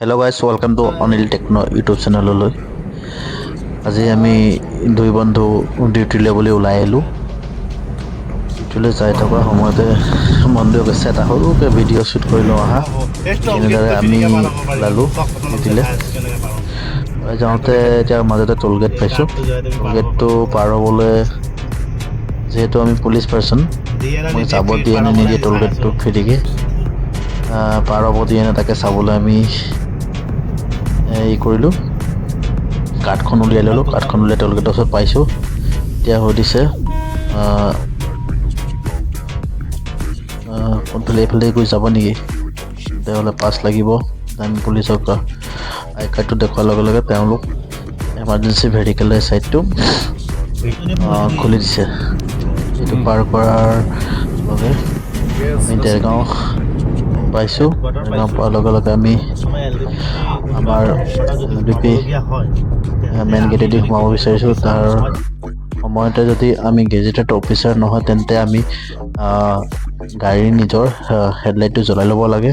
Hello' guys welcome to Anil Techno' YouTube চেনেললৈ। আজি আমি দুই বন্ধু ডিউটিলৈ বুলি ওলাই আহিলোঁ। ডিউটিলৈ যাই থকা সময়তে মন্দিৰ গৈছে এটা সৰুকৈ ভিডিঅ' শ্বুট কৰি লওঁ আহা। এনেদৰে আমি ওলালোঁ ডিউটিলৈ। যাওঁতে এতিয়া মাজতে টোল গেট পাইছোঁ। টোল গেটটো পাৰ হ'বলৈ যিহেতু আমি পুলিচ পাৰ্চন, মই যাব দিয়ে নে নিদিয়ে টোল গেটটো ফ্ৰীকৈ পাৰ হ'ব দিয়ে নে তাকে চাবলৈ আমি কৰিলোঁ। কাৰ্ডখন উলিয়াই ল'লোঁ। কাৰ্ডখন উলিয়াই টোল গেটৰ ওচৰত পাইছোঁ। এতিয়া সুধিছে কোনফালে এইফালে গৈ যাব নেকি, তেতিয়াহ'লে পাছ লাগিব। আমি পুলিচক আই কাৰ্ডটো দেখুওৱাৰ লগে লগে তেওঁলোক এমাৰ্জেঞ্চি ভেহিকেলৰ ছাইডটো খুলি দিছে। এইটো পাৰ কৰাৰ লগে আমি দেৰগাঁও পাইছোঁ। দেৰগাঁও পোৱাৰ লগে লগে আমি আমাৰ LDP মেইন গেটেদি সোমাব বিচাৰিছোঁ। তাৰ সময়তে যদি আমি গেজেটেড অফিচাৰ নহয় তেন্তে আমি গাড়ীৰ নিজৰ হেডলাইটটো জ্বলাই ল'ব লাগে।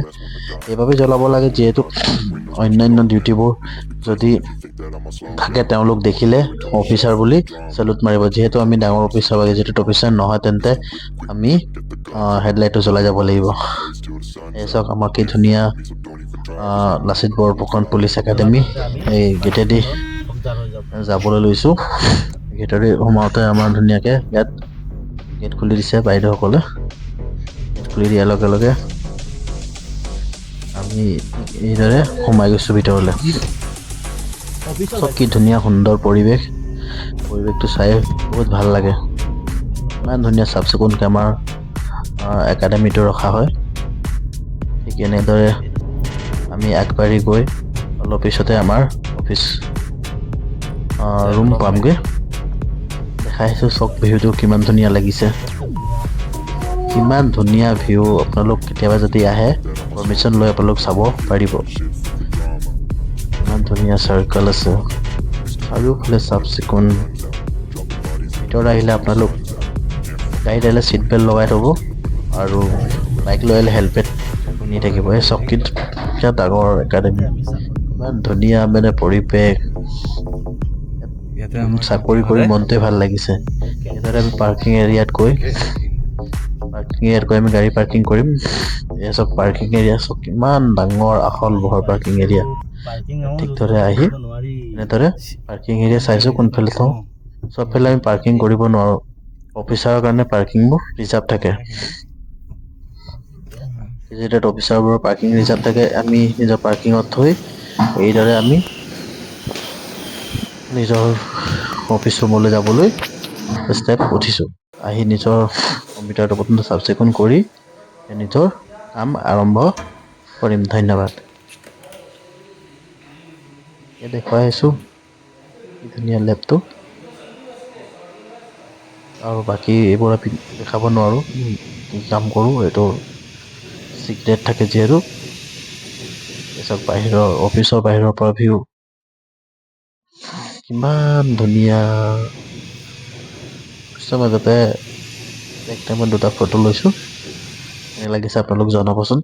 এইবাবে জ্বলাব লাগে যিহেতু অন্যান্য ডিউটিবোৰ যদি থাকে তেওঁলোক দেখিলে অফিচাৰ বুলি চেলুট মাৰিব। যিহেতু আমি ডাঙৰ অফিচাৰ বা গেজেটেড অফিচাৰ নহয় তেন্তে আমি হেডলাইটটো জ্বলাই যাব লাগিব। এই চাওক আমাৰ কি ধুনীয়া লাচিত বৰফুকন পুলিচ একাডেমি। এই গেটেদি যাবলৈ লৈছোঁ। গেটেদি সোমাওঁতে আমাৰ ধুনীয়াকৈ ইয়াত গেট খুলি দিছে বাইদেউসকলে। গেট খুলি দিয়াৰ লগে লগে আমি এইদৰে সোমাই গৈছোঁ ভিতৰলৈ। চব কি ধুনীয়া সুন্দৰ পৰিৱেশটো চাই বহুত ভাল লাগে। ইমান ধুনীয়া চাফ চিকুণকৈ আমাৰ একাডেমিটো ৰখা হয়। ঠিক এনেদৰে আমি আগবাঢ়ি গৈ অলপ পিছতে আমাৰ অফিচ ৰুম পামগৈ। দেখাইছোঁ চক ভিউটো কিমান ধুনীয়া লাগিছে। কিমান ধুনীয়া ভিউ। আপোনালোক কেতিয়াবা যদি আহে পাৰ্মিশ্যন লৈ আপোনালোক চাব পাৰিব। ইমান ধুনীয়া চাৰ্কল আছে, চাৰিওফালে চাফ চিকুণ। ভিতৰত আহিলে আপোনালোক গাড়ীত আহিলে ছিট বেল্ট লগাই থ'ব আৰু বাইক লৈ আহিলে হেলমেট পিন্ধি থাকিব। এই চকীত ডাঙৰ একাডেমি, ইমান ধুনীয়া মানে পৰিৱেশ। চাকৰি কৰি মনটোৱে ভাল লাগিছে। এইদৰে আমি পাৰ্কিং এৰিয়াত গৈ আমি গাড়ী পাৰ্কিং কৰিম। এই চব পাৰ্কিং এৰিয়া চব কিমান ডাঙৰ আহল বহল পাৰ্কিং এৰিয়া। ঠিক দৰে আহি এনেদৰে পাৰ্কিং এৰিয়া চাইছোঁ কোনফালে থওঁ। চবফালে আমি পাৰ্কিং কৰিব নোৱাৰোঁ। অফিচাৰৰ কাৰণে পাৰ্কিংবোৰ ৰিজাৰ্ভ থাকে। গেজেটেড অফিচাৰবোৰৰ পাৰ্কিং ৰিজাৰ্ভ থাকে। আমি নিজৰ পাৰ্কিঙত থৈ এইদৰে আমি নিজৰ অফিচ ৰুমলৈ যাবলৈ ষ্টেপ উঠিছোঁ। আহি নিজৰ কম্পিউটাৰটো প্ৰথমতে চাফ চিকুণ কৰি নিজৰ কাম আৰম্ভ কৰিম। ধন্যবাদ। এই দেখুৱাই আছোঁ কি ধুনীয়া লেবটো, আৰু বাকী এইবোৰ আমি দেখাব নোৱাৰোঁ কি কাম কৰোঁ। এইটো চিক্ৰেট থাকে যিহেতু। এই চাওক বাহিৰৰ অফিচৰ বাহিৰৰ পৰা ভিউ কিমান ধুনীয়া। অফিচৰ মাজতে এক টাইমত দুটা ফটো লৈছোঁ। কেনে লাগিছে আপোনালোক জনাবচোন।